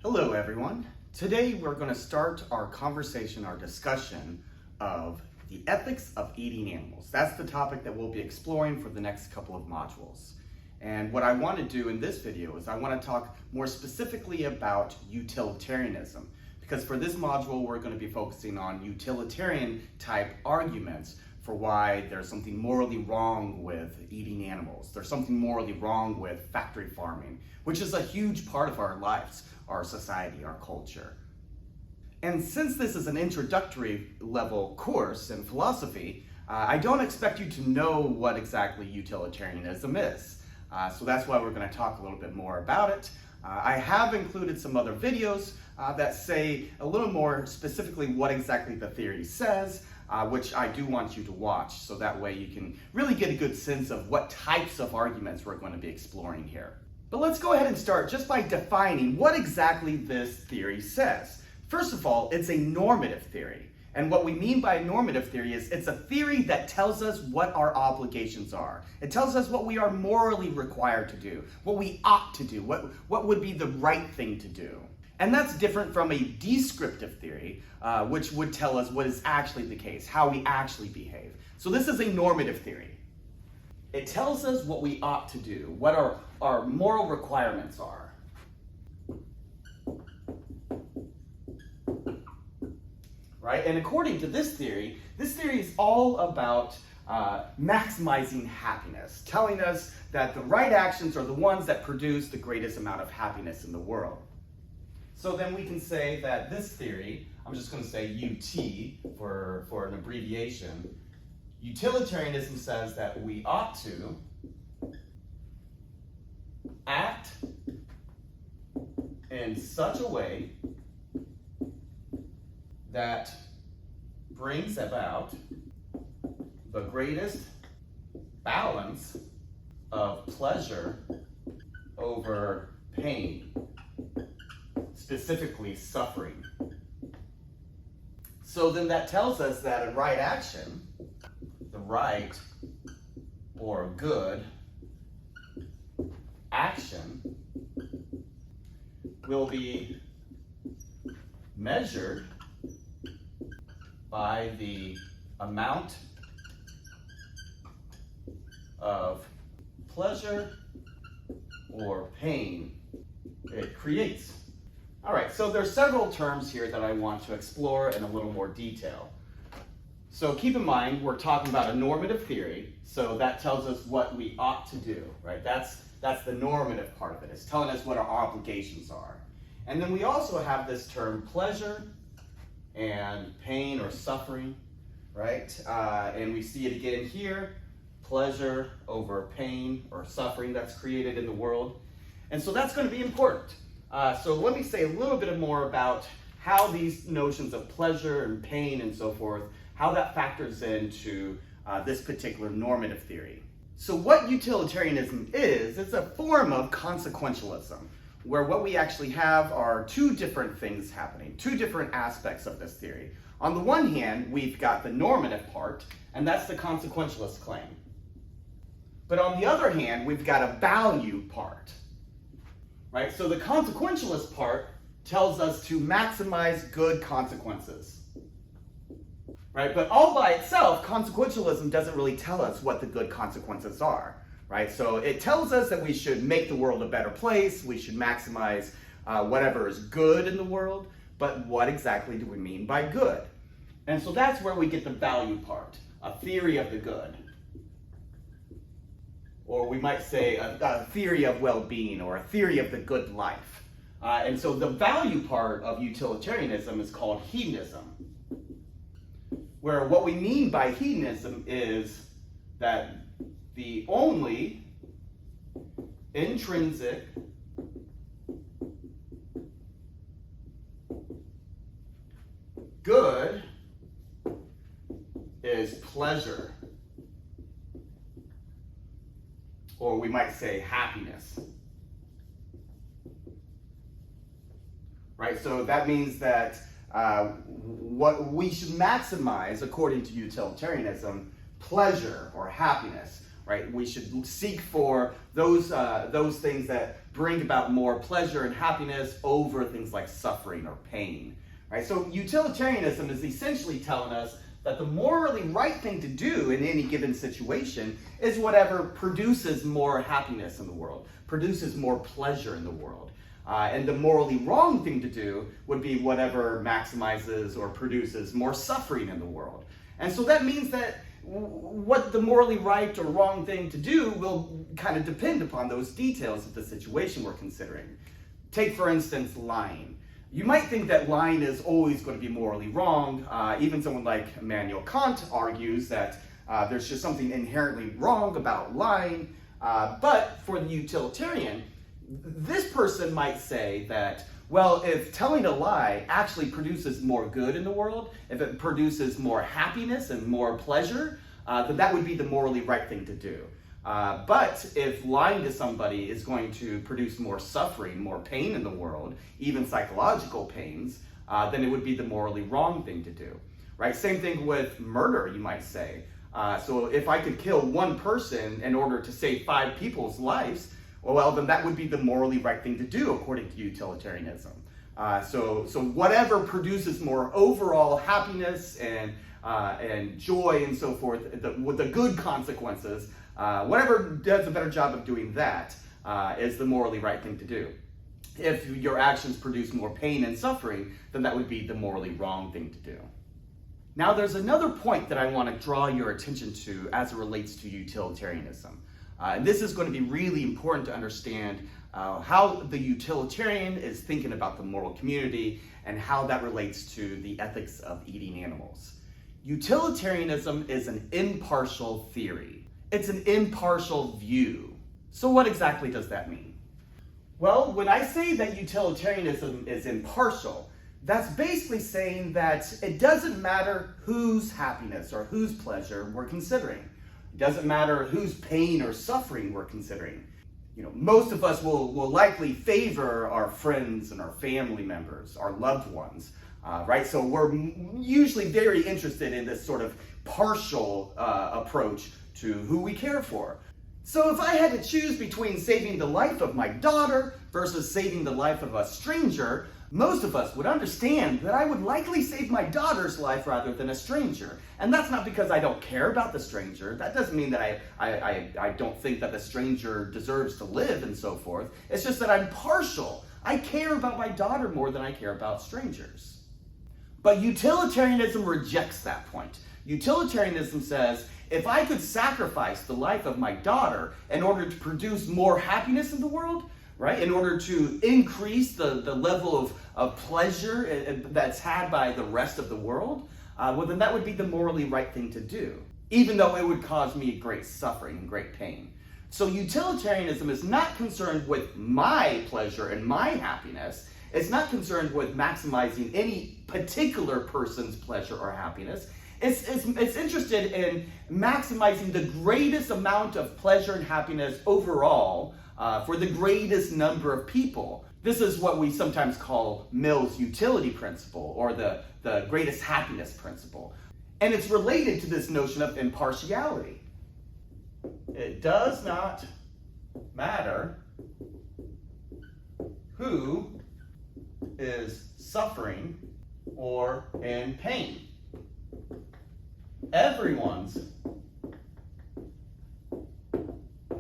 Hello everyone. Today we're going to start our conversation, our discussion of the ethics of eating animals. That's the topic that we'll be exploring for the next couple of modules. And what I want to do in this video is I want to talk more specifically about utilitarianism, because for this module we're going to be focusing on utilitarian type arguments for why there's something morally wrong with eating animals. There's something morally wrong with factory farming, which is a huge part of our lives, our society, our culture. And since this is an introductory level course in philosophy, I don't expect you to know what exactly utilitarianism is. So that's why we're going to talk a little bit more about it. I have included some other videos that say a little more specifically what exactly the theory says, which I do want you to watch, so that way you can really get a good sense of what types of arguments we're going to be exploring here. But let's go ahead and start just by defining what exactly this theory says. First of all, it's a normative theory. And what we mean by a normative theory is it's a theory that tells us what our obligations are. It tells us what we are morally required to do, what we ought to do, what would be the right thing to do. And that's different from a descriptive theory, which would tell us what is actually the case, how we actually behave. So this is a normative theory. It tells us what we ought to do, what our moral requirements are. Right? And according to this theory is all about maximizing happiness, telling us that the right actions are the ones that produce the greatest amount of happiness in the world. So then we can say that this theory, I'm just going to say UT for an abbreviation, utilitarianism says that we ought to act in such a way that brings about the greatest balance of pleasure over pain, specifically suffering. So then that tells us that a right action, the right or good action, will be measured by the amount of pleasure or pain it creates. All right, so there's several terms here that I want to explore in a little more detail. So keep in mind, we're talking about a normative theory, so that tells us what we ought to do, right? That's the normative part of it. It's telling us what our obligations are. And then we also have this term pleasure and pain or suffering, right? And we see it again here, pleasure over pain or suffering that's created in the world. And so that's going to be important. So let me say a little bit more about how these notions of pleasure and pain and so forth, how that factors into this particular normative theory. So what utilitarianism is, it's a form of consequentialism, where what we actually have are two different things happening, two different aspects of this theory. On the one hand, we've got the normative part, and that's the consequentialist claim. But on the other hand, we've got a value part, right? So the consequentialist part tells us to maximize good consequences, right? But all by itself, consequentialism doesn't really tell us what the good consequences are. Right? So it tells us that we should make the world a better place, we should maximize whatever is good in the world, but what exactly do we mean by good? And so that's where we get the value part, a theory of the good. Or we might say a theory of well-being or a theory of the good life. And so the value part of utilitarianism is called hedonism, where what we mean by hedonism is that the only intrinsic good is pleasure, or we might say happiness. Right? So that means that what we should maximize, according to utilitarianism, pleasure or happiness. right? We should seek for those things that bring about more pleasure and happiness over things like suffering or pain, right? So utilitarianism is essentially telling us that the morally right thing to do in any given situation is whatever produces more happiness in the world, produces more pleasure in the world. And the morally wrong thing to do would be whatever maximizes or produces more suffering in the world. And so that means that what the morally right or wrong thing to do will kind of depend upon those details of the situation we're considering. Take, for instance, lying. You might think that lying is always going to be morally wrong. Even someone like Immanuel Kant argues that there's just something inherently wrong about lying. But for the utilitarian, this person might say that, well, if telling a lie actually produces more good in the world, if it produces more happiness and more pleasure, then that would be the morally right thing to do. But if lying to somebody is going to produce more suffering, more pain in the world, even psychological pains, then it would be the morally wrong thing to do, right? Same thing with murder, you might say. So if I could kill one person in order to save 5 people's lives, well, then that would be the morally right thing to do, according to utilitarianism. So whatever produces more overall happiness and joy and so forth, with the good consequences, whatever does a better job of doing that is the morally right thing to do. If your actions produce more pain and suffering, then that would be the morally wrong thing to do. Now, there's another point that I want to draw your attention to as it relates to utilitarianism. And this is going to be really important to understand how the utilitarian is thinking about the moral community and how that relates to the ethics of eating animals. Utilitarianism is an impartial theory. It's an impartial view. So what exactly does that mean? Well, when I say that utilitarianism is impartial, that's basically saying that it doesn't matter whose happiness or whose pleasure we're considering. It doesn't matter whose pain or suffering we're considering. Most of us will likely favor our friends and our family members, our loved ones, right? So we're usually very interested in this sort of partial approach to who we care for. So if I had to choose between saving the life of my daughter versus saving the life of a stranger, most of us would understand that I would likely save my daughter's life rather than a stranger. And that's not because I don't care about the stranger. That doesn't mean that I don't think that the stranger deserves to live and so forth. It's just that I'm partial. I care about my daughter more than I care about strangers. But utilitarianism rejects that point. Utilitarianism says, if I could sacrifice the life of my daughter in order to produce more happiness in the world, right, in order to increase the level of pleasure that's had by the rest of the world, well, then that would be the morally right thing to do, even though it would cause me great suffering and great pain. So utilitarianism is not concerned with my pleasure and my happiness. It's not concerned with maximizing any particular person's pleasure or happiness. It's interested in maximizing the greatest amount of pleasure and happiness overall for the greatest number of people. This is what we sometimes call Mill's utility principle, or the greatest happiness principle. And it's related to this notion of impartiality. It does not matter who is suffering or in pain. Everyone's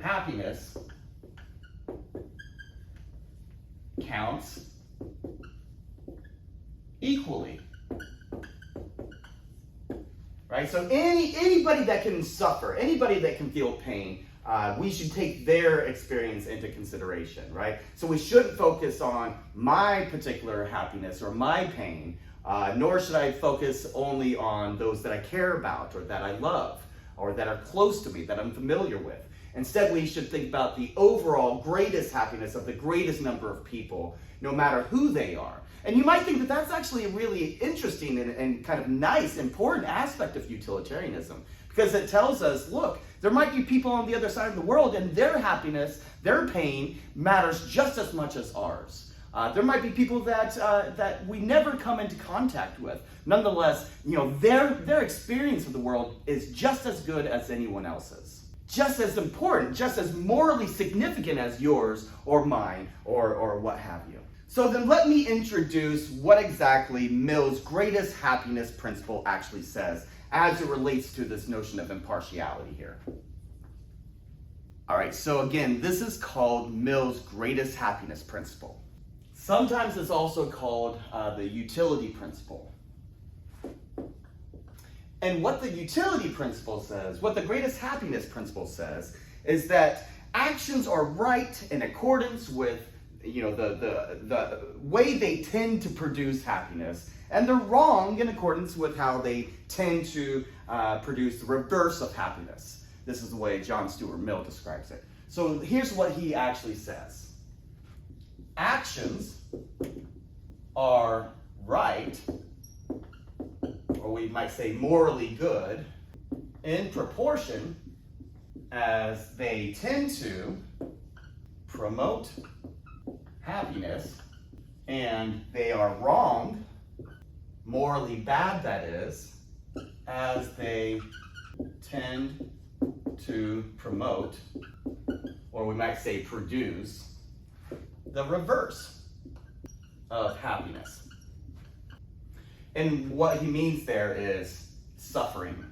happiness counts equally. Right? So anybody that can suffer, anybody that can feel pain, we should take their experience into consideration, right? So we shouldn't focus on my particular happiness or my pain, nor should I focus only on those that I care about or that I love or that are close to me, that I'm familiar with. Instead, we should think about the overall greatest happiness of the greatest number of people, no matter who they are. And you might think that that's actually a really interesting and kind of nice, important aspect of utilitarianism, because it tells us, look, there might be people on the other side of the world and their happiness, their pain matters just as much as ours. There might be people that we never come into contact with. Nonetheless, their experience of the world is just as good as anyone else's. just as important, just as morally significant as yours or mine or what have you. So then let me introduce what exactly Mill's greatest happiness principle actually says as it relates to this notion of impartiality here. All right, so again, this is called Mill's greatest happiness principle. Sometimes it's also called the utility principle. And what the utility principle says, what the greatest happiness principle says, is that actions are right in accordance with the way they tend to produce happiness, and they're wrong in accordance with how they tend to produce the reverse of happiness. This is the way John Stuart Mill describes it. So here's what he actually says. Actions are right, or we might say morally good, in proportion as they tend to promote happiness, and they are wrong, morally bad that is, as they tend to promote, or we might say produce, the reverse of happiness. And what he means there is suffering.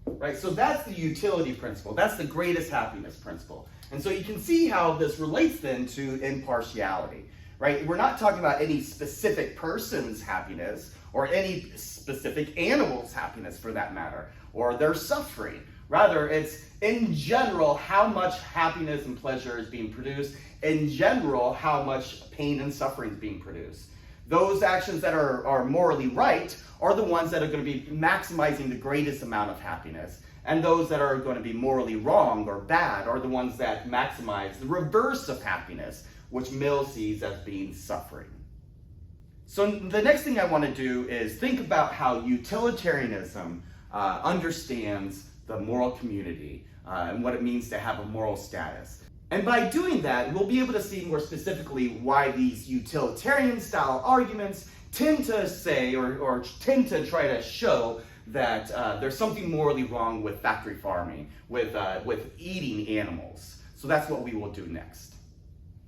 Right, so that's the utility principle. That's the greatest happiness principle. And so you can see how this relates then to impartiality. Right? We're not talking about any specific person's happiness or any specific animal's happiness for that matter, or their suffering. Rather, it's in general how much happiness and pleasure is being produced, in general how much pain and suffering is being produced. Those actions that are morally right are the ones that are going to be maximizing the greatest amount of happiness. And those that are going to be morally wrong or bad are the ones that maximize the reverse of happiness, which Mill sees as being suffering. So the next thing I want to do is think about how utilitarianism understands the moral community and what it means to have a moral status. And by doing that, we'll be able to see more specifically why these utilitarian-style arguments tend to say or tend to try to show that there's something morally wrong with factory farming, with eating animals. So that's what we will do next.